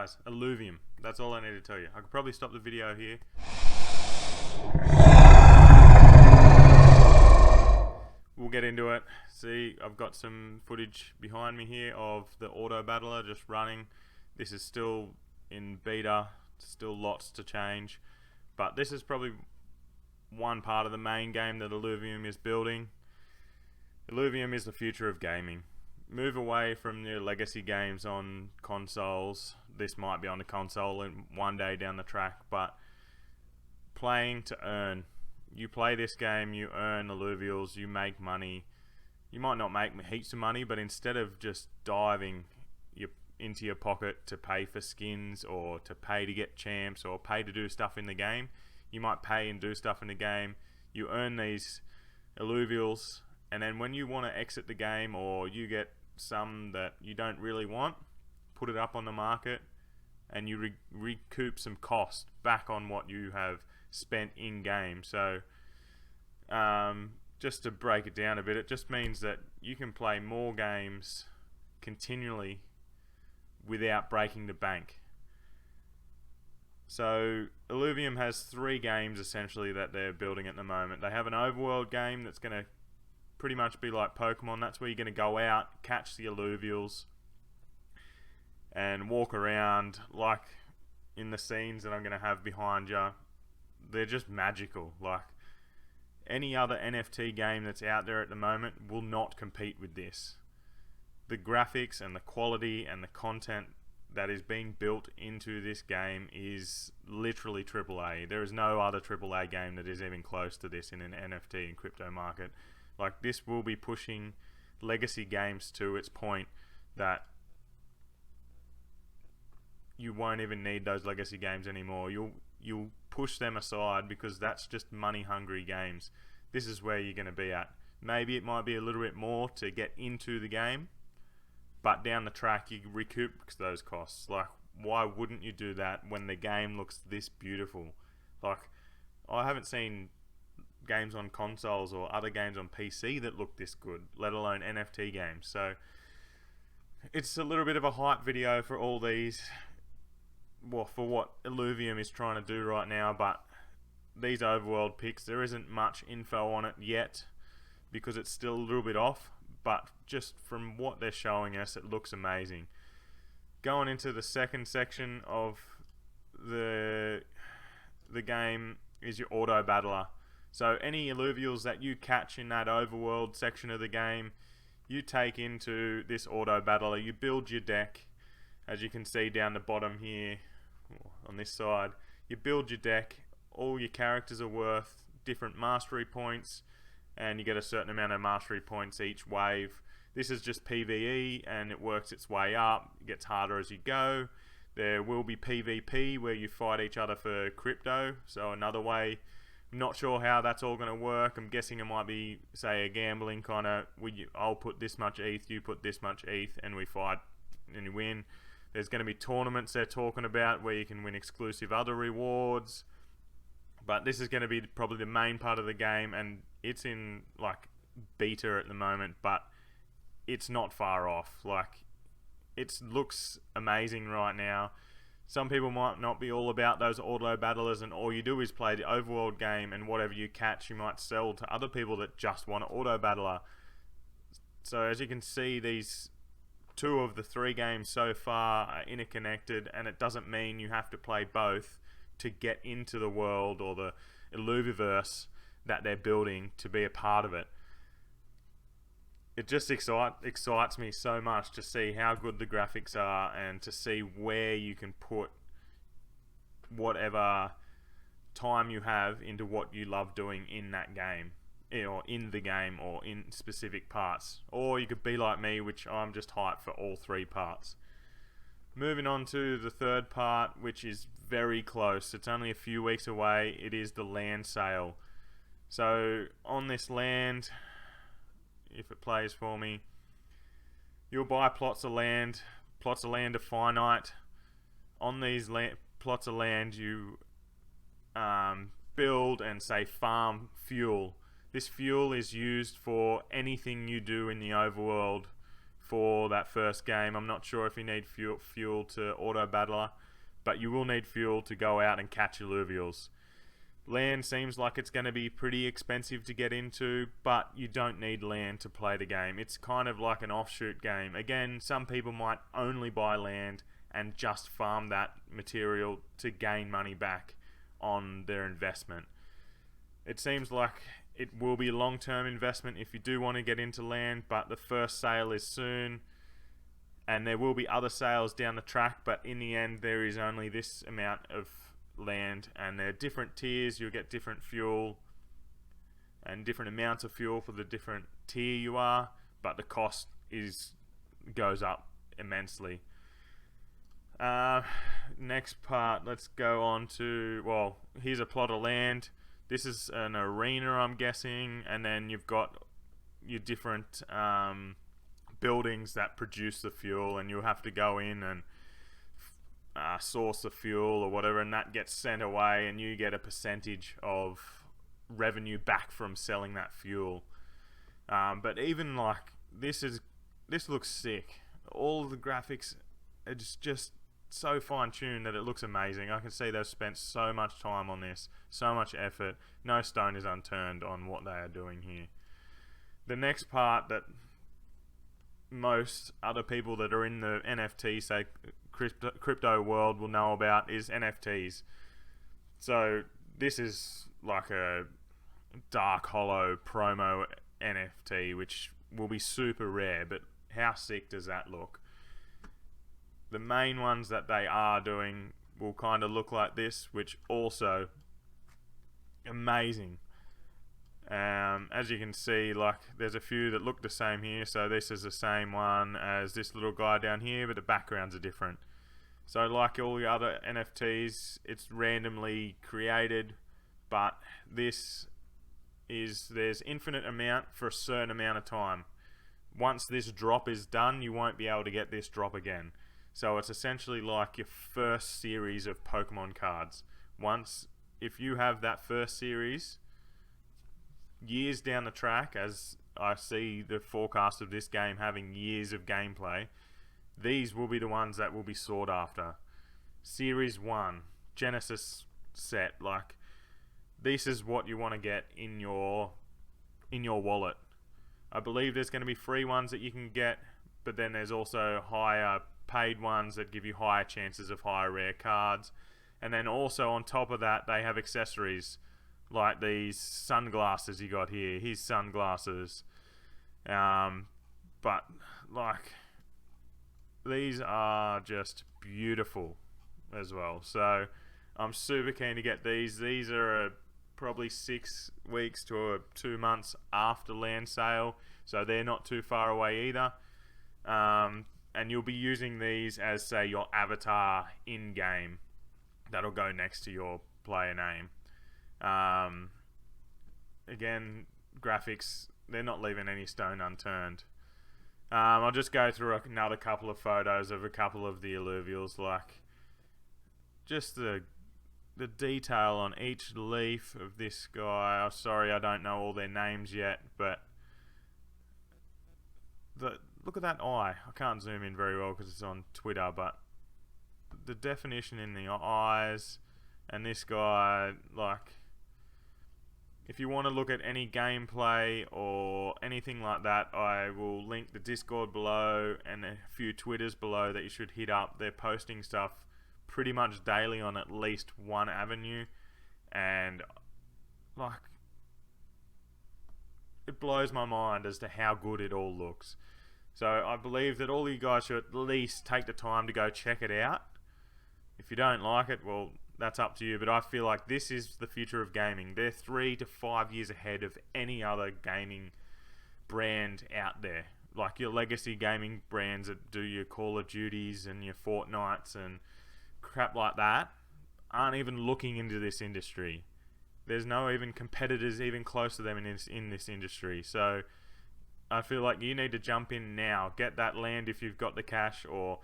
guys. Illuvium. That's all I need to tell you. I could probably stop the video here. We'll get into it. See, I've got some footage behind me here of the auto battler just running. This is still in beta, still lots to change, but this is probably one part of the main game that Illuvium is building. Illuvium is the future of gaming. Move away from your legacy games on consoles. This might be on the console in one day down the track, but playing to earn. You play this game, you earn alluvials, you make money. You might not make heaps of money, but instead of just diving into your pocket to pay for skins or to pay to get champs or pay to do stuff in the game, you might pay and do stuff in the game. You earn these alluvials, and then when you want to exit the game or you get some that you don't really want, put it up on the market and you recoup some cost back on what you have spent in game. So just to break it down a bit, it just means that you can play more games continually without breaking the bank. So Illuvium has 3 games essentially that they're building at the moment. They have an overworld game that's going to pretty much be like Pokemon. That's where you're going to go out, catch the alluvials and walk around like in the scenes that I'm going to have behind you. They're just magical. Like any other NFT game that's out there at the moment will not compete with this. The graphics and the quality and the content that is being built into this game is literally AAA. There is no other AAA game that is even close to this in an NFT and crypto market. Like, this will be pushing legacy games to its point that you won't even need those legacy games anymore. You'll push them aside because that's just money hungry games. This is where you're going to be at. Maybe it might be a little bit more to get into the game, but down the track you recoup those costs. Like, why wouldn't you do that when the game looks this beautiful? Like, I haven't seen games on consoles or other games on PC that look this good, let alone NFT games. So it's a little bit of a hype video for all these, well, for what Illuvium is trying to do right now. But these overworld picks, there isn't much info on it yet because it's still a little bit off, but just from what they're showing us, it looks amazing. Going into the second section of the game is your auto battler. So any alluvials that you catch in that overworld section of the game, you take into this auto battler. You build your deck, as you can see down the bottom here on this side. You build your deck. All your characters are worth different mastery points, and you get a certain amount of mastery points each wave. This is just PvE, and it works its way up. It gets harder as you go. There will be PvP where you fight each other for crypto, so another way. I'm not sure how that's all going to work. I'm guessing it might be, say, a gambling kind of, I'll put this much ETH, you put this much ETH, and we fight and you win. There's going to be tournaments they're talking about where you can win exclusive other rewards. But this is going to be probably the main part of the game, and it's in like beta at the moment, but it's not far off. Like, it looks amazing right now. Some people might not be all about those auto battlers, and all you do is play the overworld game, and whatever you catch you might sell to other people that just want an auto battler. So as you can see, these 2 of the 3 games so far are interconnected, and it doesn't mean you have to play both to get into the world or the Illuviverse that they're building to be a part of it. It just excites me so much to see how good the graphics are and to see where you can put whatever time you have into what you love doing in that game, or in the game, or in specific parts. Or you could be like me, which I'm just hyped for all 3 parts. Moving on to the third part, which is very close. It's only a few weeks away. It is the land sale. So on this land, if it plays for me, you'll buy plots of land. Plots of land are finite. On these plots of land, you build and, say, farm fuel. This fuel is used for anything you do in the overworld for that first game. I'm not sure if you need fuel to auto battler, but you will need fuel to go out and catch alluvials. Land seems like it's going to be pretty expensive to get into, but you don't need land to play the game. It's kind of like an offshoot game. Again, some people might only buy land and just farm that material to gain money back on their investment. It seems like it will be a long-term investment if you do want to get into land, but the first sale is soon, and there will be other sales down the track, but in the end there is only this amount of land, and there are different tiers. You'll get different fuel and different amounts of fuel for the different tier you are, but the cost goes up immensely. Next part, let's go on to, well, here's a plot of land. This is an arena, I'm guessing, and then you've got your different buildings that produce the fuel, and you'll have to go in and source the fuel or whatever, and that gets sent away, and you get a percentage of revenue back from selling that fuel. But even like this looks sick. All of the graphics, it's just so fine-tuned that it looks amazing. I can see they've spent so much time on this, so much effort. No stone is unturned on what they are doing here. The next part that most other people that are in the NFT, say crypto world, will know about is NFTs. So this is like a dark hollow promo NFT, which will be super rare, but how sick does that look? The main ones that they are doing will kind of look like this, which also amazing. As you can see, like, there's a few that look the same here. So this is the same one as this little guy down here, but the backgrounds are different. So like all the other NFTs, it's randomly created, but there's infinite amount for a certain amount of time. Once this drop is done, you won't be able to get this drop again. So it's essentially like your first series of Pokemon cards. If you have that first series, years down the track, as I see the forecast of this game having years of gameplay, these will be the ones that will be sought after. Series 1, Genesis set, like, this is what you want to get in your wallet. I believe there's going to be free ones that you can get, but then there's also higher paid ones that give you higher chances of higher rare cards. And then also on top of that, they have accessories like these sunglasses you got here. Here's sunglasses. But like, these are just beautiful as well. So I'm super keen to get these. These are probably 6 weeks to 2 months after land sale, so they're not too far away either. And you'll be using these as, say, your avatar in-game. That'll go next to your player name. Again, graphics, they're not leaving any stone unturned. I'll just go through another couple of photos of a couple of the alluvials, like just the detail on each leaf of this guy. I'm sorry I don't know all their names yet, but look at that eye. I can't zoom in very well because it's on Twitter, but the definition in the eyes, and this guy, like, if you want to look at any gameplay or anything like that, I will link the Discord below and a few Twitters below that you should hit up. They're posting stuff pretty much daily on at least one avenue, and like, it blows my mind as to how good it all looks. So I believe that all you guys should at least take the time to go check it out. If you don't like it, well, that's up to you, but I feel like this is the future of gaming. They're 3 to 5 years ahead of any other gaming brand out there. Like your legacy gaming brands that do your Call of Duties and your Fortnites and crap like that aren't even looking into this industry. There's no even competitors even close to them in this industry. So I feel like you need to jump in now. Get that land if you've got the cash, or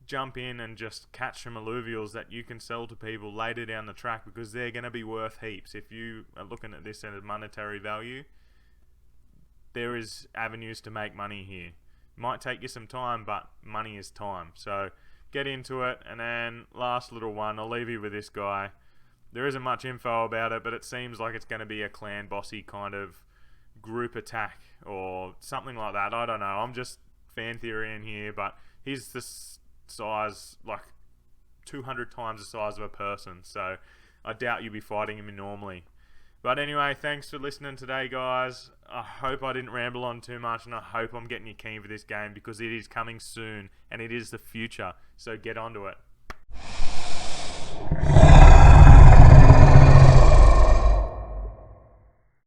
jump in and just catch some alluvials that you can sell to people later down the track, because they're going to be worth heaps. If you are looking at this at a monetary value, there is avenues to make money here. Might take you some time, but money is time. So get into it. And then last little one, I'll leave you with this guy. There isn't much info about it, but it seems like it's going to be a clan bossy kind of group attack or something like that. I don't know. I'm just fan theorying here, but he's this size, like 200 times the size of a person. So I doubt you'll be fighting him normally. But anyway, thanks for listening today, guys. I hope I didn't ramble on too much, and I hope I'm getting you keen for this game because it is coming soon and it is the future. So get onto it.